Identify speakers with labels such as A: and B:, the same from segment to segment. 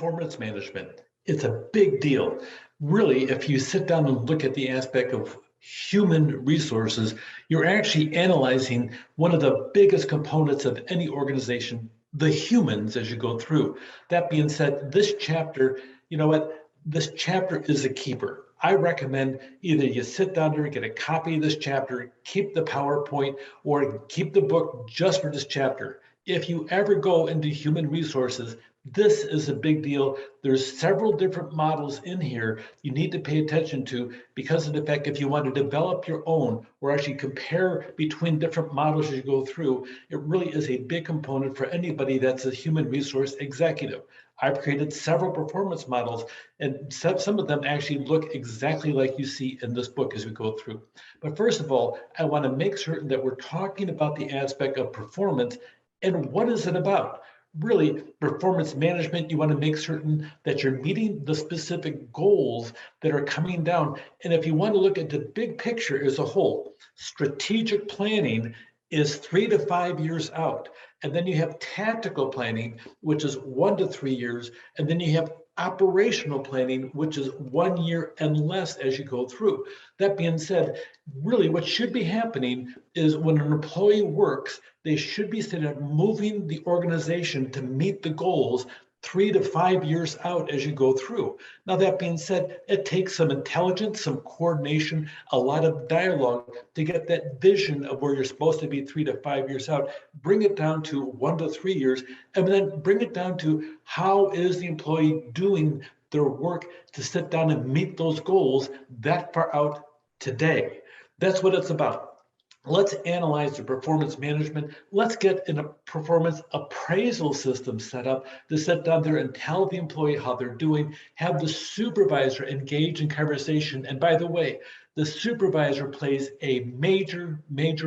A: performance management. It's a big deal. Really, if you sit down and look at the aspect of human resources, you're actually analyzing one of the biggest components of any organization, the humans, as you go through. That being said, this chapter, you know what? This chapter is a keeper. I recommend either you sit down there and get a copy of this chapter, keep the PowerPoint, or keep the book just for this chapter. If you ever go into human resources, this is a big deal. There's several different models in here you need to pay attention to because of the fact if you want to develop your own or actually compare between different models as you go through, it really is a big component for anybody that's a human resource executive. I've created several performance models, and some of them actually look exactly like you see in this book as we go through. But first of all, I want to make certain that we're talking about the aspect of performance and what is it about? Really, performance management, you want to make certain that you're meeting the specific goals that are coming down. And if you want to look at the big picture as a whole, strategic planning is 3 to 5 years out. And then you have tactical planning, which is 1 to 3 years. And then you have operational planning, which is 1 year and less as you go through. That being said, really what should be happening is when an employee works, they should be sitting up moving the organization to meet the goals 3 to 5 years out as you go through. Now, that being said, it takes some intelligence, some coordination, a lot of dialogue to get that vision of where you're supposed to be 3 to 5 years out, bring it down to 1 to 3 years, and then bring it down to how is the employee doing their work to sit down and meet those goals that far out today. That's what it's about. Let's analyze the performance management. Let's get in a performance appraisal system set up to sit down there and tell the employee how they're doing, have the supervisor engage in conversation. And by the way, the supervisor plays a major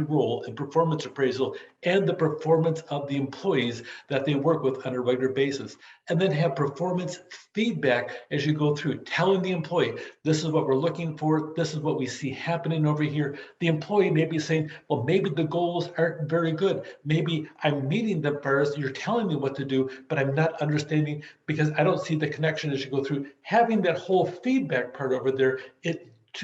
A: role in performance appraisal and the performance of the employees that they work with on a regular basis. And then have performance feedback as you go through, telling the employee, this is what we're looking for, this is what we see happening over here. The employee may be saying, well, maybe the goals aren't very good. Maybe I'm meeting them first, you're telling me what to do, but I'm not understanding because I don't see the connection as you go through. Having that whole feedback part over there,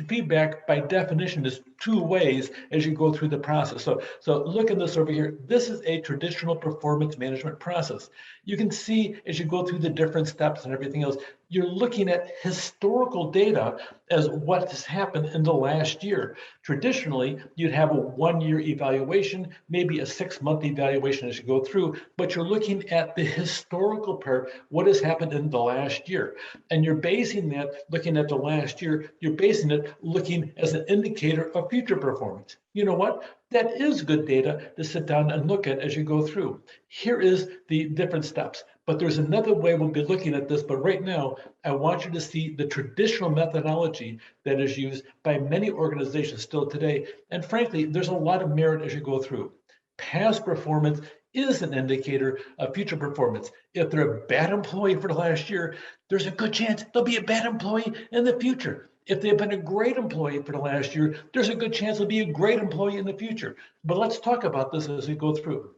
A: feedback by definition is 2 ways as you go through the process. So look at this over here. This is a traditional performance management process. You can see as you go through the different steps and everything else, you're looking at historical data as what has happened in the last year. Traditionally, you'd have a 1-year evaluation, maybe a 6-month evaluation as you go through, but you're looking at the historical part, what has happened in the last year. And you're basing that, looking at the last year, you're basing it looking as an indicator of future performance. You know what? That is good data to sit down and look at as you go through. Here is the different steps. But there's another way we'll be looking at this. But right now, I want you to see the traditional methodology that is used by many organizations still today. And frankly, there's a lot of merit as you go through. Past performance is an indicator of future performance. If they're a bad employee for the last year, there's a good chance they'll be a bad employee in the future. If they've been a great employee for the last year, there's a good chance they'll be a great employee in the future. But let's talk about this as we go through.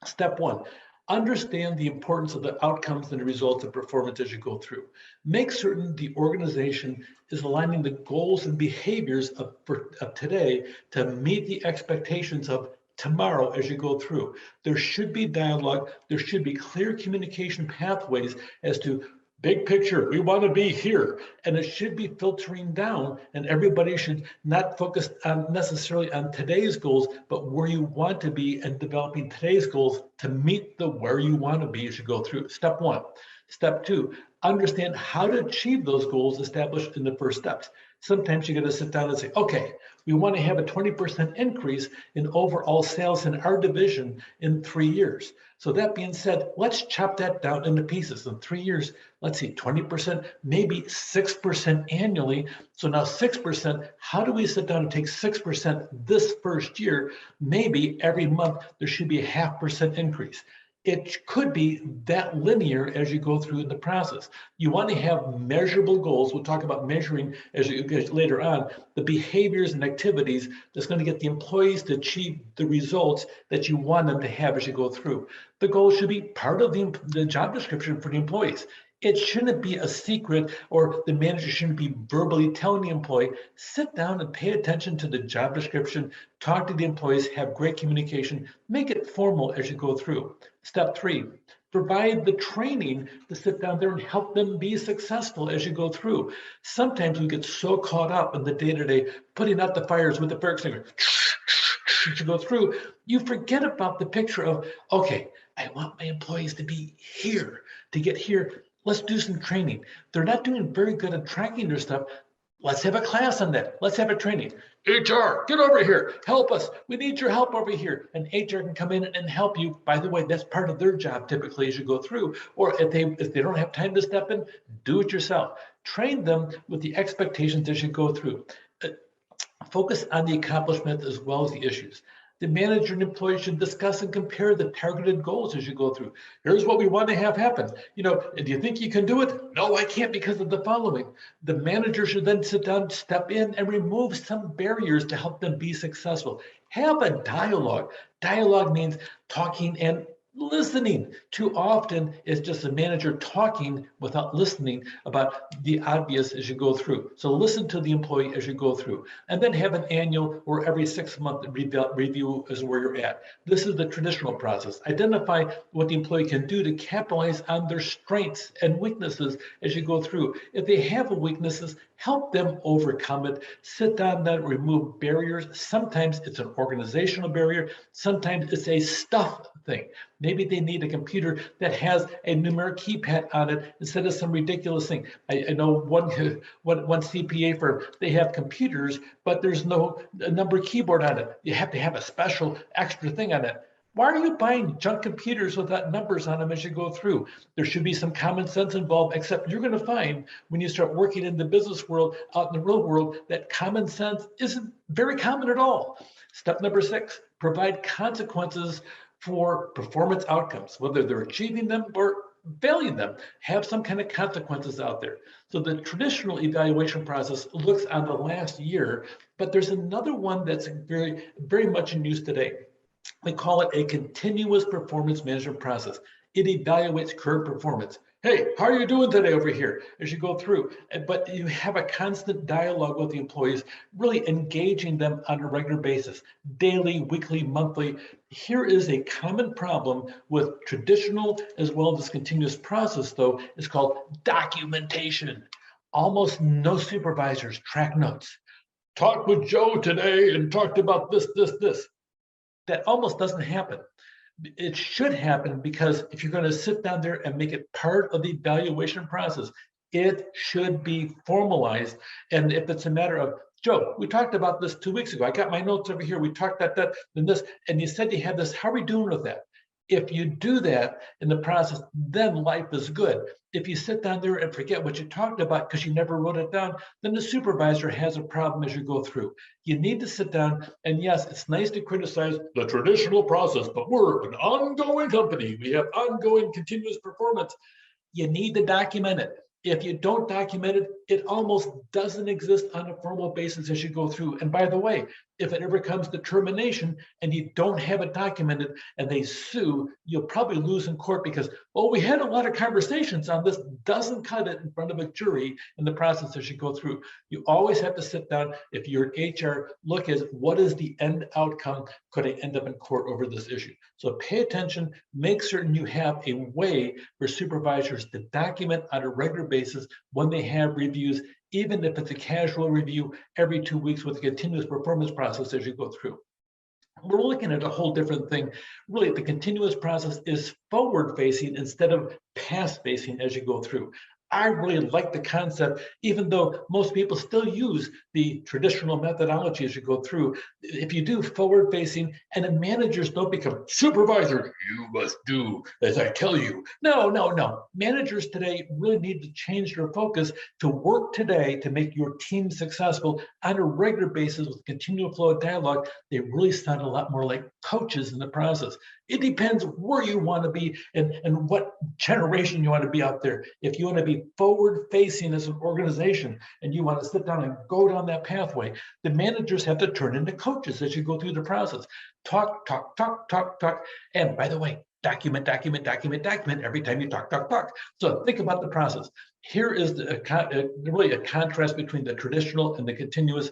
A: Step 1. Understand the importance of the outcomes and the results of performance as you go through. Make certain the organization is aligning the goals and behaviors of today to meet the expectations of tomorrow as you go through. There should be dialogue. There should be clear communication pathways as to big picture, we want to be here, and it should be filtering down, and everybody should not focus on necessarily on today's goals, but where you want to be and developing today's goals to meet the where you want to be as you go through. Step 1. Step 2, understand how to achieve those goals established in the first steps. Sometimes you got to sit down and say, okay, we want to have a 20% increase in overall sales in our division in 3 years. So that being said, let's chop that down into pieces. In 3 years, let's see, 20%, maybe 6% annually. So now 6%, how do we sit down and take 6% this first year? Maybe every month there should be a 0.5% increase. It could be that linear as you go through the process. You want to have measurable goals. We'll talk about measuring as you get later on, the behaviors and activities that's going to get the employees to achieve the results that you want them to have as you go through. The goal should be part of the job description for the employees. It shouldn't be a secret, or the manager shouldn't be verbally telling the employee. Sit down and pay attention to the job description, talk to the employees, have great communication, make it formal as you go through. Step 3, provide the training to sit down there and help them be successful as you go through. Sometimes we get so caught up in the day-to-day, putting out the fires with the fire extinguisher as you go through, you forget about the picture of, okay, I want my employees to be here, to get here. Let's do some training. They're not doing very good at tracking their stuff. Let's have a class on that. Let's have a training. HR, get over here. Help us. We need your help over here. And HR can come in and help you. By the way, that's part of their job typically as you go through. Or if they don't have time to step in, do it yourself. Train them with the expectations as you go through. Focus on the accomplishments as well as the issues. The manager and employee should discuss and compare the targeted goals as you go through. Here's what we want to have happen. Do you think you can do it? No, I can't because of the following. The manager should then sit down, step in, and remove some barriers to help them be successful. Have a dialogue. Dialogue means talking and listening. Too often, it's just the manager talking without listening about the obvious as you go through. So listen to the employee as you go through, and then have an annual or every 6-month review as where you're at. This is the traditional process. Identify what the employee can do to capitalize on their strengths and weaknesses as you go through. If they have weaknesses, help them overcome it. Sit down and remove barriers. Sometimes it's an organizational barrier. Sometimes it's a stuff thing. Maybe they need a computer that has a numeric keypad on it instead of some ridiculous thing. I know one CPA firm, they have computers, but there's no number keyboard on it. You have to have a special extra thing on it. Why are you buying junk computers without numbers on them as you go through? There should be some common sense involved, except you're going to find when you start working in the business world, out in the real world, that common sense isn't very common at all. Step number 6, provide consequences for performance outcomes, whether they're achieving them or failing them. Have some kind of consequences out there. So the traditional evaluation process looks on the last year, but there's another one that's very, very much in use today. We call it a continuous performance management process. It evaluates current performance. Hey, how are you doing today over here as you go through? But you have a constant dialogue with the employees, really engaging them on a regular basis, daily, weekly, monthly. Here is a common problem with traditional as well as continuous process, though. It's called documentation. Almost no supervisors track notes. Talked with Joe today and talked about this. That almost doesn't happen. It should happen, because if you're going to sit down there and make it part of the evaluation process, it should be formalized. And if it's a matter of, Joe, we talked about this 2 weeks ago. I got my notes over here. We talked about that and this, and you said you had this. How are we doing with that? If you do that in the process, then life is good. If you sit down there and forget what you talked about because you never wrote it down, then the supervisor has a problem as you go through. You need to sit down, and yes, it's nice to criticize the traditional process, but we're an ongoing company. We have ongoing continuous performance. You need to document it. If you don't document it, it almost doesn't exist on a formal basis as you go through. And by the way, if it ever comes to termination and you don't have it documented and they sue, you'll probably lose in court because, well, we had a lot of conversations on this. Doesn't cut it in front of a jury in the process as you go through. You always have to sit down. If you're in HR, look at what is the end outcome. Could I end up in court over this issue? So pay attention, make certain you have a way for supervisors to document on a regular basis when they have reviews, even if it's a casual review every 2 weeks with a continuous performance process as you go through. We're looking at a whole different thing. Really, the continuous process is forward-facing instead of past-facing as you go through. I really like the concept, even though most people still use the traditional methodology as you go through. If you do forward-facing, and the managers don't become supervisors, you must do as I tell you. No. Managers today really need to change their focus to work today to make your team successful on a regular basis with continual flow of dialogue. They really sound a lot more like coaches in the process. It depends where you want to be and what generation you want to be out there. If you want to be forward-facing as an organization and you want to sit down and go down that pathway, the managers have to turn into coaches as you go through the process. Talk, talk, talk, talk, talk. And by the way, document, document, document, document every time you talk, talk, talk. So think about the process. Here is really a contrast between the traditional and the continuous.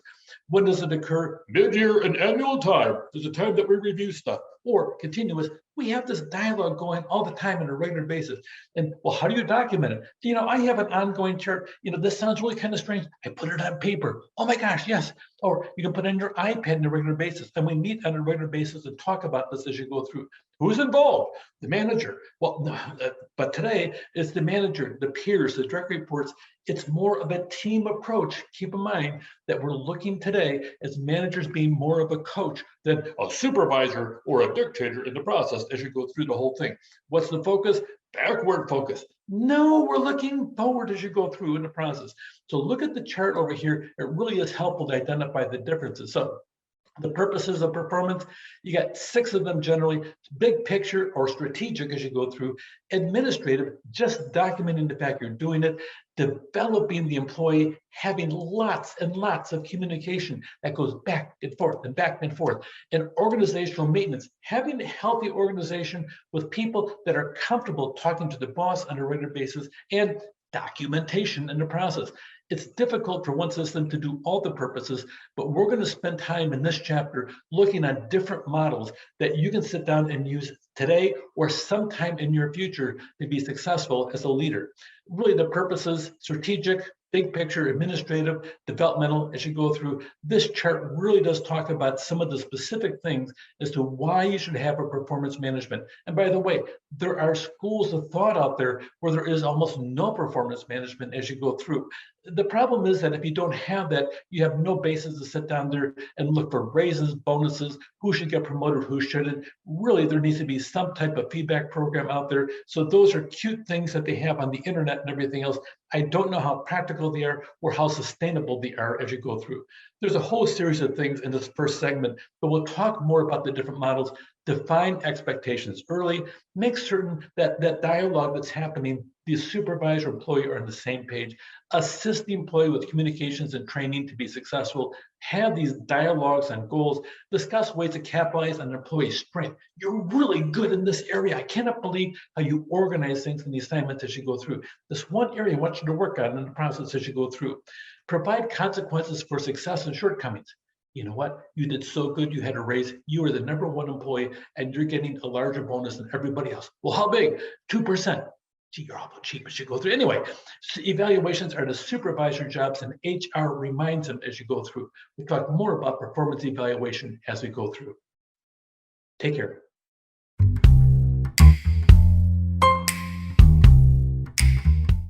A: When does it occur? Mid-year and annual time. There's a time that we review stuff. Or continuous, we have this dialogue going all the time on a regular basis. And well, how do you document it? You know, I have an ongoing chart. You know, this sounds really kind of strange. I put it on paper. Oh my gosh, yes. Or you can put it on your iPad on a regular basis. And we meet on a regular basis and talk about this as you go through. Who's involved? The manager. Well, no, but today it's the manager, the peers, the direct reports. It's more of a team approach. Keep in mind that we're looking today as managers being more of a coach than a supervisor or a dictator in the process as you go through the whole thing. What's the focus? Backward focus. No, we're looking forward as you go through in the process. So look at the chart over here. It really is helpful to identify the differences. So the purposes of performance, you got 6 of them generally. Big picture or strategic as you go through. Administrative, just documenting the fact you're doing it. Developing the employee, having lots and lots of communication that goes back and forth and back and forth. And organizational maintenance, having a healthy organization with people that are comfortable talking to the boss on a regular basis, and documentation in the process. It's difficult for one system to do all the purposes, but we're going to spend time in this chapter looking at different models that you can sit down and use today or sometime in your future to be successful as a leader. Really, the purposes: strategic, big picture, administrative, developmental. As you go through, this chart really does talk about some of the specific things as to why you should have a performance management. And by the way, there are schools of thought out there where there is almost no performance management as you go through. The problem is that if you don't have that, you have no basis to sit down there and look for raises, bonuses, who should get promoted, who shouldn't. Really, there needs to be some type of feedback program out there. So those are cute things that they have on the internet and everything else. I don't know how practical they are or how sustainable they are as you go through. There's a whole series of things in this first segment, but we'll talk more about the different models. Define expectations early, make certain that that dialogue that's happening, the supervisor employee are on the same page. Assist the employee with communications and training to be successful. Have these dialogues and goals. Discuss ways to capitalize on an employee's strength. You're really good in this area. I cannot believe how you organize things in the assignments as you go through. This one area I want you to work on in the process as you go through. Provide consequences for success and shortcomings. You know what? You did so good, you had a raise. You were the #1 employee, and you're getting a larger bonus than everybody else. Well, how big? 2%. Gee, you're awful cheap as you go through. Anyway, so evaluations are the supervisor jobs, and HR reminds them as you go through. We'll talk more about performance evaluation as we go through. Take care.